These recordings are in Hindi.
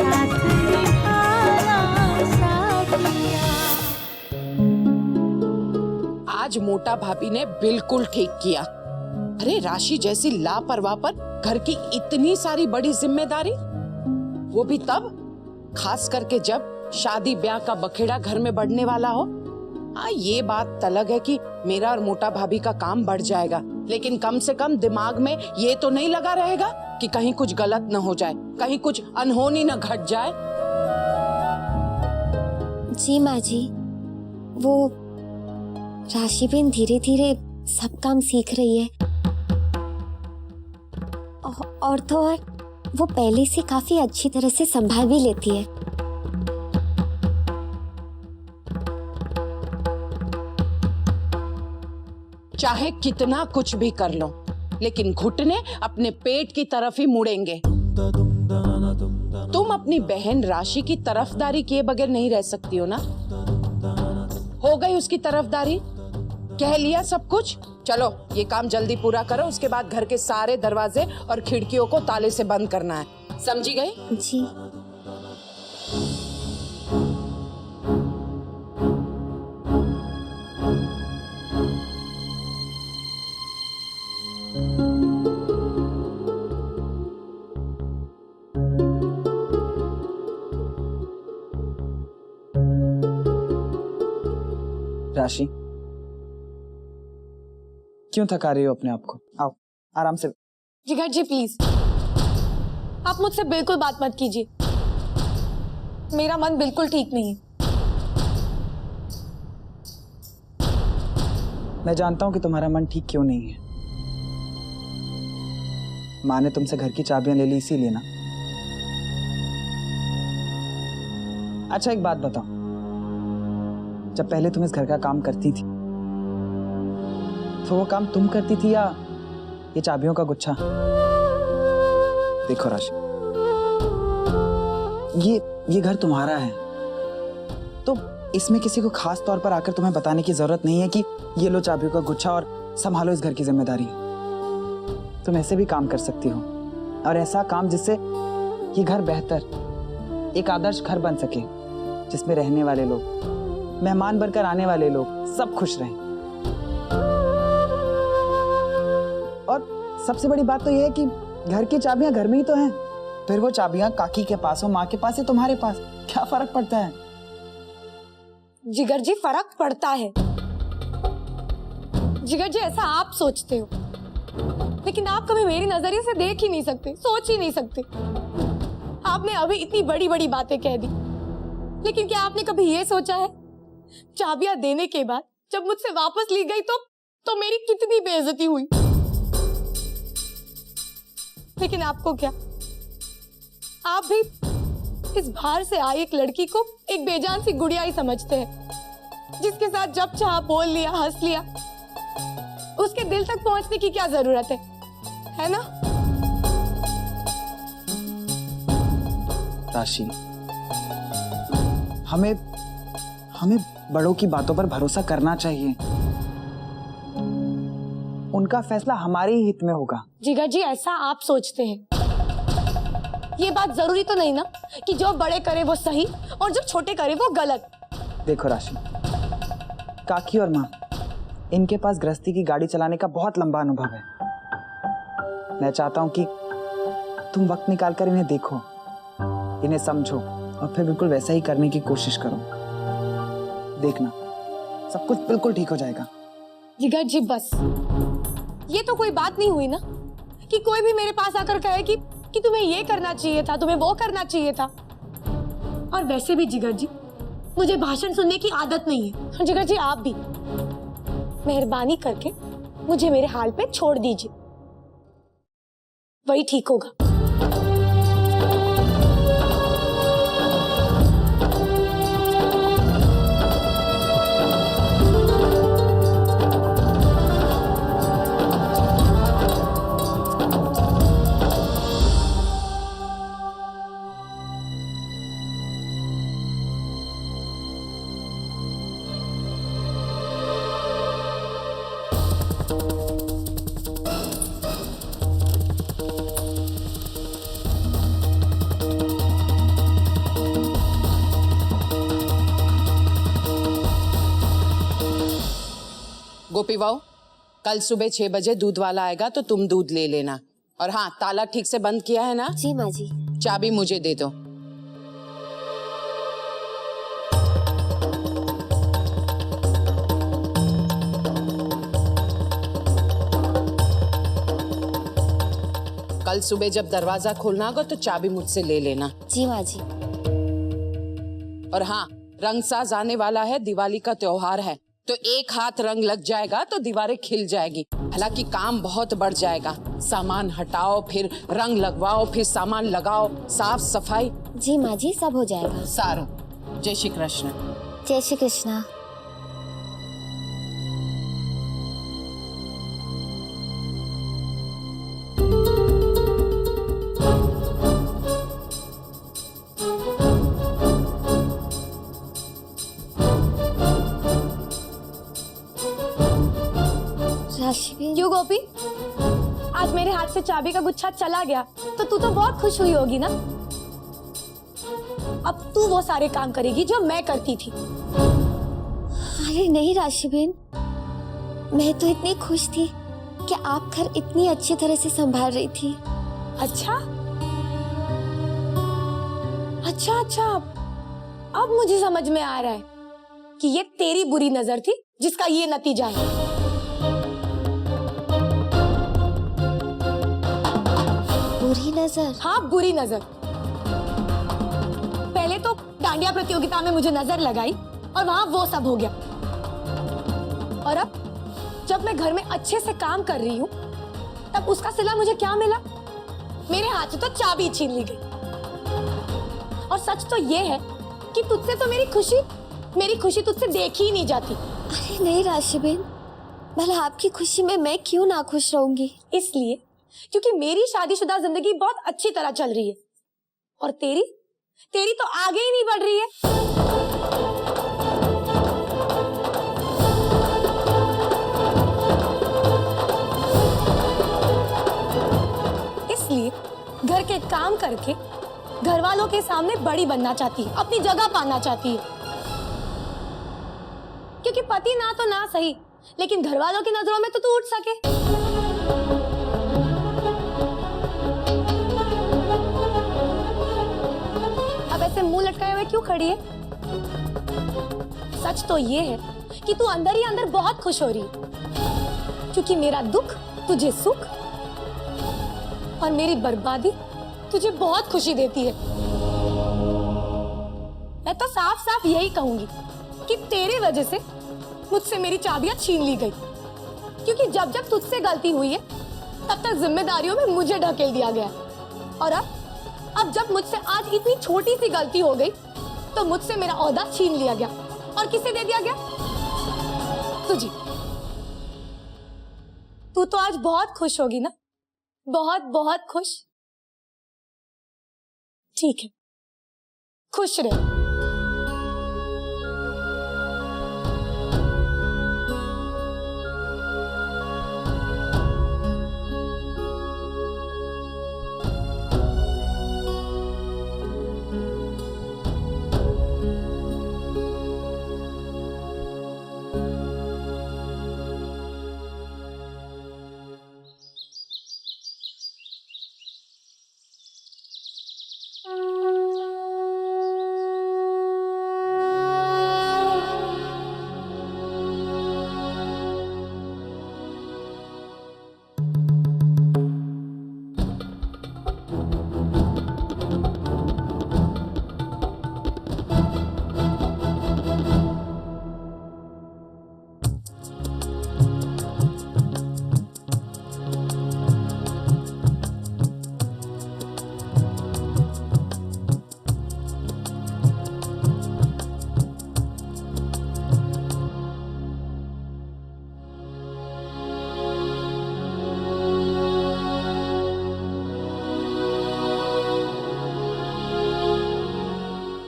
साथ निभाना साथिया। आज मोटा भाभी ने बिल्कुल ठीक किया। अरे राशि जैसी लापरवाह पर घर की इतनी सारी बड़ी जिम्मेदारी, वो भी तब खास करके जब शादी ब्याह का बखेड़ा घर में बढ़ने वाला हो। हाँ, ये बात अलग है कि मेरा और मोटा भाभी का काम बढ़ जाएगा, लेकिन कम से कम दिमाग में ये तो नहीं लगा रहेगा कि कहीं कुछ गलत न हो जाए, कहीं कुछ अनहोनी न घट जाए। जी माँ जी, वो राशि बहन धीरे धीरे सब काम सीख रही है और तो और वो पहले से काफी अच्छी तरह से संभाल भी लेती है। चाहे कितना कुछ भी कर लो, लेकिन घुटने अपने पेट की तरफ ही मुड़ेंगे। तुम अपनी बहन राशि की तरफदारी किए बगैर नहीं रह सकती हो ना? हो गई उसकी तरफदारी, कह लिया सब कुछ। चलो ये काम जल्दी पूरा करो, उसके बाद घर के सारे दरवाजे और खिड़कियों को ताले से बंद करना है, समझी गई? जी। राशि, क्यों थका रही हो अपने आप को? आओ आराम से। जिगर जी प्लीज, आप मुझसे बिल्कुल बात मत कीजिए, मेरा मन बिल्कुल ठीक नहीं है। मैं जानता हूं कि तुम्हारा मन ठीक क्यों नहीं है। माँ ने तुमसे घर की चाबियां ले ली इसीलिए ना? अच्छा एक बात बताओ, जब पहले तुम इस घर का काम करती थी तो वो काम तुम करती थी या ये चाबियों का गुच्छा? देखो राशि, ये घर तुम्हारा है, तो इसमें किसी को खास तौर पर आकर तुम्हें बताने की जरूरत नहीं है कि ये लो चाबियों का गुच्छा और संभालो इस घर की जिम्मेदारी। तुम ऐसे भी काम कर सकती हो, और ऐसा काम जिससे ये घर बेहतर एक आदर्श घर बन सके, जिसमें रहने वाले लोग, मेहमान बनकर आने वाले लोग सब खुश रहें। और सबसे बड़ी बात तो यह है कि घर की चाबियां घर में ही तो हैं, फिर वो चाबियां काकी के पास हो, माँ के पास है, तुम्हारे पास, क्या फर्क पड़ता है? जिगर जी फर्क पड़ता है। जिगर जी ऐसा आप सोचते हो, लेकिन आप कभी मेरी नजरिए से देख ही नहीं सकते, सोच ही नहीं सकते। आपने अभी इतनी बड़ी बड़ी बातें कह दी, लेकिन क्या आपने कभी ये सोचा है चाबियां देने के बाद जब मुझसे वापस ली गई तो मेरी कितनी बेइज्जती हुई? लेकिन आपको क्या, आप भी इस बाहर से आई एक लड़की को एक बेजान सी गुड़िया ही समझते हैं, जिसके साथ जब चाहा बोल लिया, हंस लिया। उसके दिल तक पहुंचने की क्या जरूरत है ना? राशि, हमें बड़ों की बातों पर भरोसा करना चाहिए, उनका फैसला हमारे ही हित में होगा। जिगर जी ऐसा आप सोचते हैं, ये बात जरूरी तो नहीं ना कि जो बड़े करे वो सही और जो छोटे करे वो गलत। देखो राशि, काकी और माँ, इनके पास गृहस्थी की गाड़ी चलाने का बहुत लंबा अनुभव है। मैं चाहता हूँ कि तुम वक्त निकालकर इन्हें देखो, इन्हें समझो और फिर बिल्कुल वैसा ही करने की कोशिश करो। देखना सब कुछ बिल्कुल ठीक हो जाएगा। जिगर जी बस, ये तो कोई बात नहीं हुई ना कि कोई भी मेरे पास आकर कहे कि तुम्हें ये करना चाहिए था, तुम्हें वो करना चाहिए था। और वैसे भी जिगर जी, मुझे भाषण सुनने की आदत नहीं है। और जिगर जी आप भी मेहरबानी करके मुझे मेरे हाल पे छोड़ दीजिए, वही ठीक होगा। गोपी बहू, कल सुबह 6 बजे दूध वाला आएगा तो तुम दूध ले लेना। और हाँ, ताला ठीक से बंद किया है ना? जी माँ जी। चाबी मुझे दे दो। कल सुबह जब दरवाजा खोलना होगा तो चाबी मुझसे ले लेना। जी माँ जी। और हाँ, रंगसाज आने वाला है, दिवाली का त्योहार है, तो एक हाथ रंग लग जाएगा तो दीवारें खिल जाएगी। हालांकि काम बहुत बढ़ जाएगा। सामान हटाओ, फिर रंग लगवाओ, फिर सामान लगाओ, साफ सफाई। जी माँ जी, सब हो जाएगा। सारू, जय श्री कृष्ण। जय श्री कृष्णा। राशिबेन, क्यों गोपी, आज मेरे हाथ से चाबी का गुच्छा चला गया तो तू तो बहुत खुश हुई होगी ना? अब तू वो सारे काम करेगी जो मैं करती थी। अरे नहीं राशिबेन, मैं तो इतनी खुश थी कि आप घर इतनी अच्छी तरह से संभाल रही थी। अच्छा अच्छा अच्छा, अब मुझे समझ में आ रहा है कि ये तेरी बुरी नजर थी जिसका ये नतीजा है। बुरी नजर? हाँ, बुरी नजर। पहले तो डांडिया प्रतियोगिता में मुझे नजर लगाई और वहां वो सब हो गया। और अब जब मैं घर में अच्छे से काम कर रही हूँ तब उसका सिला मुझे क्या मिला? मेरे हाथ से तो चाबी छीन ली गई। और सच तो ये है कि तुझसे तो मेरी खुशी तुझसे देखी ही नहीं जाती। अरे नहीं राशिबेन, भला आपकी खुशी में मैं क्यों ना खुश रहूंगी? इसलिए क्योंकि मेरी शादीशुदा जिंदगी बहुत अच्छी तरह चल रही है और तेरी तो आगे ही नहीं बढ़ रही है। इसलिए घर के काम करके घर वालों के सामने बड़ी बनना चाहती है, अपनी जगह पाना चाहती है। क्योंकि पति ना तो ना सही, लेकिन घर वालों की नजरों में तो तू उठ सके। अब ऐसे मुंह लटकाए हुए क्यों खड़ी है? सच तो ये है कि तू अंदर ही अंदर बहुत खुश हो रही है, क्योंकि मेरा दुख तुझे सुख और मेरी बर्बादी तुझे बहुत खुशी देती है। मैं तो साफ साफ यही कहूंगी कि तेरे वजह से मुझसे मेरी चाबियां छीन ली गई, क्योंकि जब जब तुझसे गलती हुई है तब तक जिम्मेदारियों में मुझे ढकेल दिया गया। और अब जब मुझसे आज इतनी छोटी सी गलती हो गई तो मुझसे मेरा ओहदा छीन लिया गया। और किसे दे दिया गया? तुझे। तू तो आज बहुत खुश होगी ना? बहुत बहुत खुश। ठीक है, खुश रह।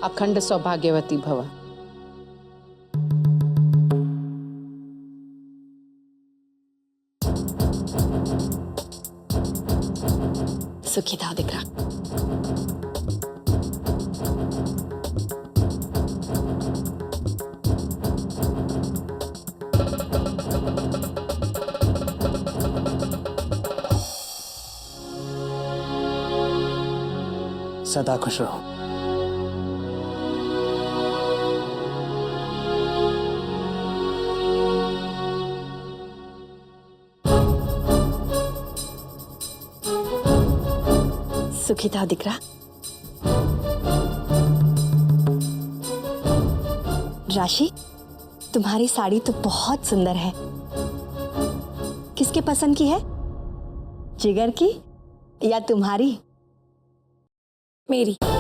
अखंड सौभाग्यवती भव। सुखी था दिख रहा। सदा खुश रहो। सुखी था दिख रहा। राशि, तुम्हारी साड़ी तो बहुत सुंदर है। किसके पसंद की है? जिगर की या तुम्हारी? मेरी।